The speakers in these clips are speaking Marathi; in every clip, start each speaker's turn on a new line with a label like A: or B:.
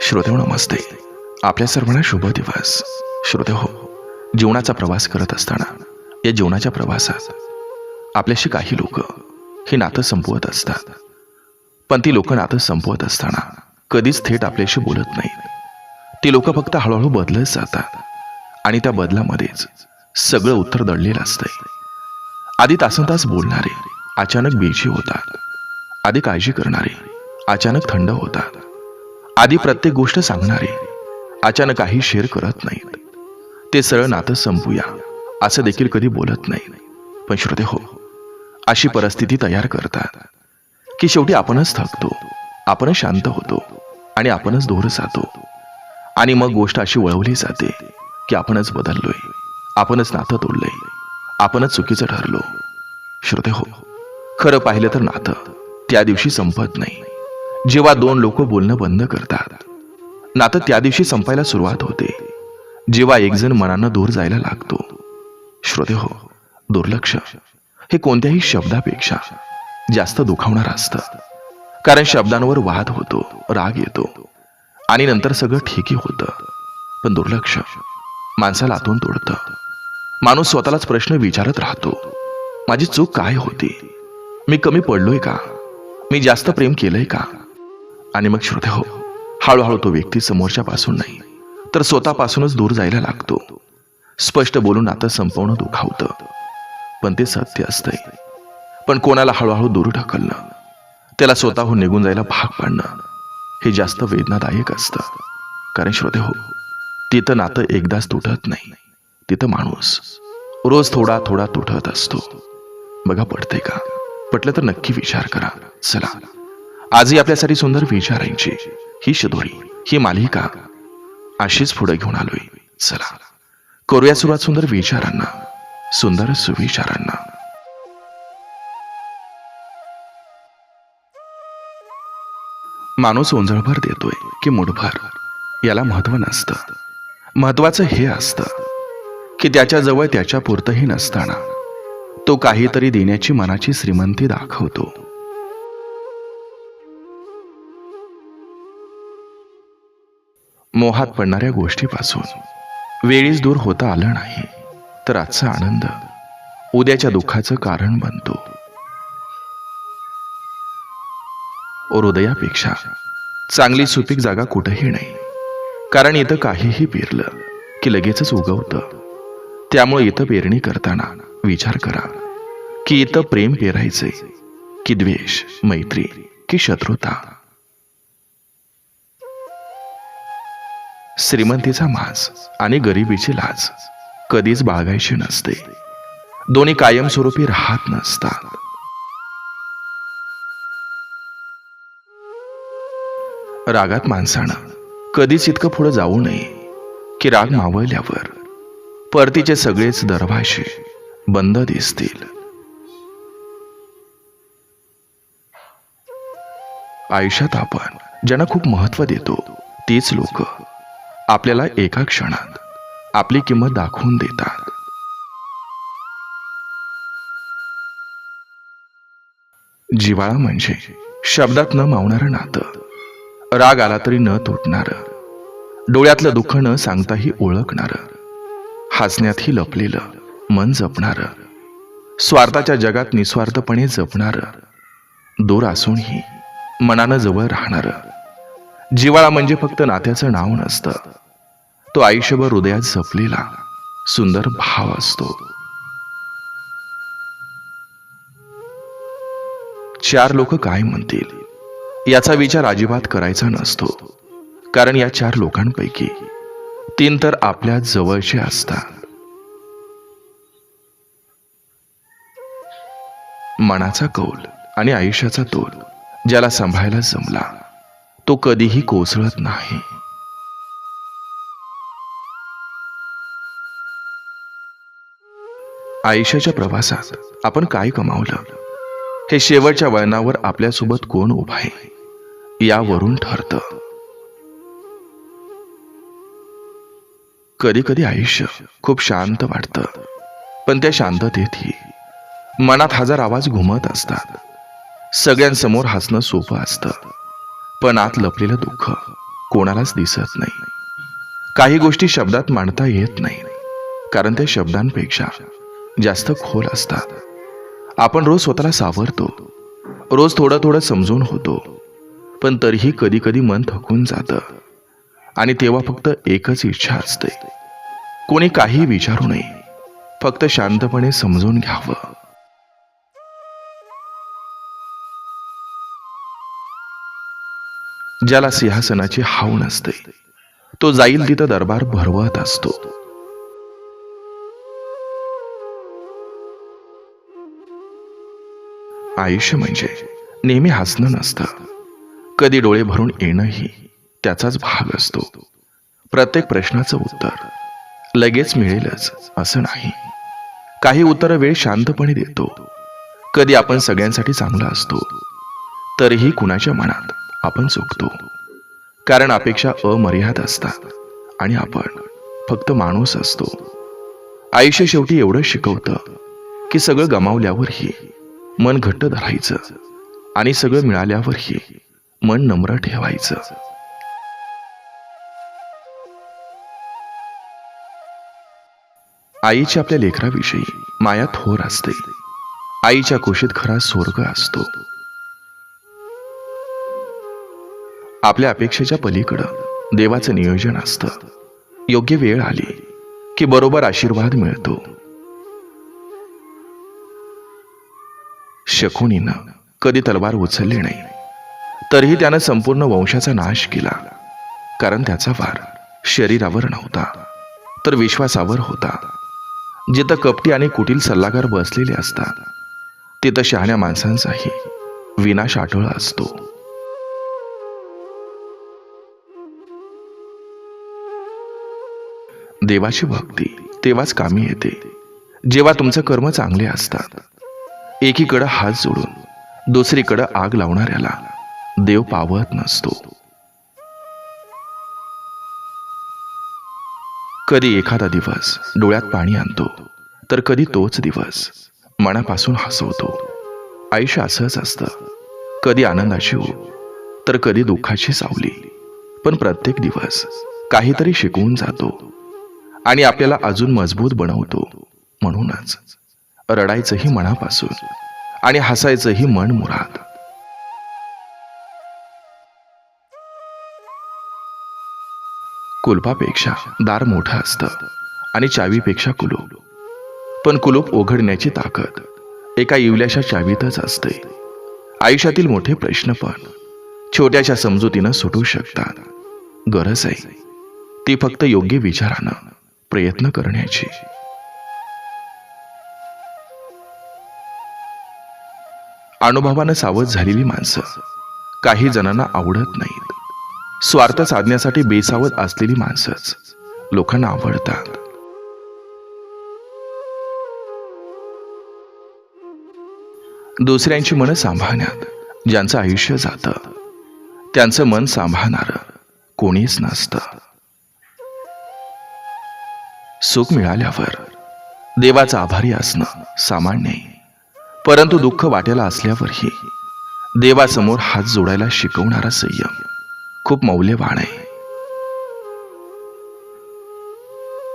A: श्रोतेहो नमस्ते. आपल्या सर्वांना शुभ दिवस. श्रोतेहो, जीवनाचा प्रवास करत असताना या जीवनाच्या प्रवासात आपल्याशी काही लोक हे नातं संपवत असतात. पण ती लोक नातं संपवत असताना कधीच थेट आपल्याशी बोलत नाहीत. ती लोक फक्त हळूहळू बदलत जातात आणि त्या बदलामध्येच सगळं उत्तर दडलेलं असतंय. आधी तासनतास बोलणारे अचानक बेची होतात. आधी काळजी करणारे अचानक थंड होतात. आधी प्रत्येक गोष्ट सांगणारे अचानक काही शेअर करत नाहीत. ते सरळ नातं संपूया असं देखील कधी बोलत नाहीत. पण श्रोतेहो, अशी परिस्थिती तयार करतात की शेवटी आपणच थकतो, आपणच शांत होतो आणि आपणच दूर जातो. आणि मग गोष्ट अशी वळवली जाते की आपणच बदललोय, आपणच नातं तोडलंय, आपणच चुकीचं ठरलो. श्रोतेहो, खरं पाहिलं तर नातं त्या दिवशी संपत नाही जेव्हा दोन लोक बोलणं बंद करतात. नातं त्या दिवशी संपायला सुरुवात होते जेव्हा एक जण मनानं दूर जायला लागतो. श्रोतेहो, दुर्लक्ष हे कोणत्याही शब्दापेक्षा जास्त दुखावणार असतं. कारण शब्दांवर वाद होतो, राग येतो आणि नंतर सगळं ठीकही होतं. पण दुर्लक्ष माणसाला आतून तोडतं. माणूस स्वतःलाच प्रश्न विचारत राहतो, माझी चूक काय होती? मी कमी पडलोय का? मी जास्त प्रेम केलंय का? आणि मग श्रोतेहो, हळूहळू तो व्यक्ती समोरच्या पासून नाही तर स्वतःपासूनच दूर जायला लागतो. स्पष्ट बोलून नातं संपवणं दुखावतं, पण ते सत्य असतंय. पण कोणाला हळूहळू दूर ढकलणं, त्याला स्वतःहून निघून जायला भाग पाडणं हे जास्त वेदनादायक असतं. कारण श्रोतेहो, तिथं नातं एकदाच तुटत नाही, तिथं माणूस रोज थोडा थोडा तुटत असतो. बघा, पडतंय का? पटलं तर नक्की विचार करा. चला, आजही आपल्यासाठी सुंदर विचारांची ही शिदोरी, ही मालिका अशीच पुढे घेऊन आलोय. चला करूया सुरुवात सुंदर विचारांना, सुंदर सुविचारांना. माणूस ओंजळभर देतोय की मुठभर याला महत्व नसतं. महत्वाचं हे असतं की त्याच्या जवळ त्याच्या पुरतही नसताना तो काहीतरी देण्याची मनाची श्रीमंती दाखवतो. मोहात पडणाऱ्या गोष्टीपासून वेळीच दूर होता आलं नाही तर आजचा आनंद उद्याच्या दुःखाचं कारण बनतो. हृदयापेक्षा चांगली सुपीक जागा कुठेही नाही. कारण इथं काहीही पेरलं की लगेचच उगवतं. त्यामुळे इथं पेरणी करताना विचार करा की इथं प्रेम पेरायचे की द्वेष, मैत्री की शत्रुता. श्रीमंतीचा माज आणि गरिबीची लाज कधीच बाळगायची नसते. दोन्ही कायमस्वरूपी राहत नसतात. रागात माणसानं कधीच इतकं पुढे जाऊ नये की राग मावळल्यावर परतीचे सगळेच दरवाजे बंद दिसतील. आयुष्यात आपण ज्यांना खूप महत्व देतो तीच लोक आपल्याला एका क्षणात आपली किंमत दाखवून देतात. जिव्हाळा म्हणजे शब्दात न मावणारं नातं, राग आला तरी न तुटणारं, डोळ्यातलं दुःख न सांगताही ओळखणारं, हसण्यातही लपलेलं मन जपणारं, स्वार्थाच्या जगात निस्वार्थपणे जपणारं, दूर असूनही मनानं जवळ राहणारं. जिव्हाळा म्हणजे फक्त नात्याचं नाव नसतं, तो आयुष्यभर हृदयात जपलेला सुंदर भाव असतो. चार लोक काय म्हणतील याचा विचार अजिबात करायचा नसतो. कारण या चार लोकांपैकी तीन तर आपल्या जवळचे असतात. मनाचा कौल आणि आयुष्याचा तोल ज्याला सांभाळायला जमला तो कधीही कोसळत नाही. आयुष्याच्या प्रवासात आपण काय कमावलं हे शेवटच्या वळणावर आपल्यासोबत कोण उभा आहे यावरून ठरतं. कधी कधी आयुष्य खूप शांत वाटतं, पण त्या शांततेतही मनात हजार आवाज घुमत असतात. सगळ्यांसमोर हसणं सोपं असतं, पण आत लपलेलं दुःख कोणालाच दिसत नाही. काही गोष्टी शब्दात मांडता येत नाही, कारण त्या शब्दांपेक्षा जास्त खोल असतात. आपण रोज स्वतःला सावरतो, रोज थोडं थोडं समजून होतो, पण तरीही कधी कधी मन थकून जातं. आणि तेव्हा फक्त एकच इच्छा असते, कोणी काही विचारू नये, फक्त शांतपणे समजून घ्यावं. ज्याला सिंहासनाची हाव नसते, तो जाईल तिथं दरबार भरवत असतो. आयुष्य म्हणजे नेहमी हसणं नसतं, कधी डोळे भरून येणंही त्याचाच भाग असतो. प्रत्येक प्रश्नाचं उत्तर लगेच मिळेलच असं नाही. काही उत्तर वेळ शांतपणे देतो. कधी आपण सगळ्यांसाठी चांगला असतो, तरीही कुणाच्या मनात आपण चुकतो, कारण अपेक्षा अमर्याद असतात आणि आपण फक्त माणूस असतो. आयुष्य शेवटी एवढं शिकवतं की सगळं गमावल्यावरही मन घट्ट धरायचं आणि सगळं मिळाल्यावरही मन नम्र ठेवायचं. आईची आपल्या लेकराविषयी माया थोर असते. आईच्या कुशीत खरा स्वर्ग असतो. आपल्या अपेक्षेच्या पलीकडं देवाचं नियोजन असतं. योग्य वेळ आली की बरोबर आशीर्वाद मिळतो. शकुनीनं कधी तलवार उचलली नाही, तरीही त्यानं संपूर्ण वंशाचा नाश केला, कारण त्याचा वार शरीरावर नव्हता तर विश्वासावर होता. जिथं कपटी आणि कुटील सल्लागार बसलेले असतात, तिथं शहाण्या माणसांचाही विनाश आठवळा असतो. देवाची भक्ती तेव्हाच कामी येते जेव्हा तुमचं कर्म चांगले असतात. एकीकडं हात जोडून दुसरीकडं आग लावणाऱ्याला देव पावत नसतो. कधी एखादा दिवस डोळ्यात पाणी आणतो, तर कधी तोच दिवस मनापासून हसवतो. आयुष्य असंच असतं, कधी आनंदाची ऊब तर कधी दुःखाची सावली, पण प्रत्येक दिवस काहीतरी शिकवून जातो आणि आपल्याला अजून मजबूत बनवतो. म्हणूनच रडायचंही मनापासून आणि हसायचंही मन मुराद. कुलपापेक्षा दार मोठं असतं आणि चावीपेक्षा कुलूप, पण कुलूप उघडण्याची ताकद एका इवल्याशा चावीतच असते. आयुष्यातील मोठे प्रश्न पण छोट्याशा समजुतीनं सुटू शकतात. गरज आहे ती फक्त योग्य विचारानं प्रयत्न करण्याची. अनुभवानं सावध झालेली माणसं काही जणांना आवडत नाहीत. स्वार्थ साधण्यासाठी बेसावध असलेली माणसंच लोकांना आवडतात. दुसऱ्यांची मनं सांभाळण्यात ज्यांचं आयुष्य जातं, त्यांचं मन सांभाळणारं कोणीच नसतं. सुख मिळाल्यावर देवाचा आभारी असणं सामान्य आहे, परंतु दुःख वाट्याला असल्यावरही देवासमोर हात जोडायला शिकवणारा संयम खूप मौल्यवान आहे.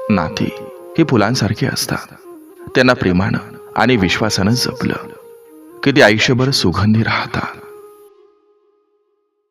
A: नाती ही फुलांसारखी असतात. त्यांना प्रेमानं आणि विश्वासानं जपलं की ते आयुष्यभर सुगंधी राहतात.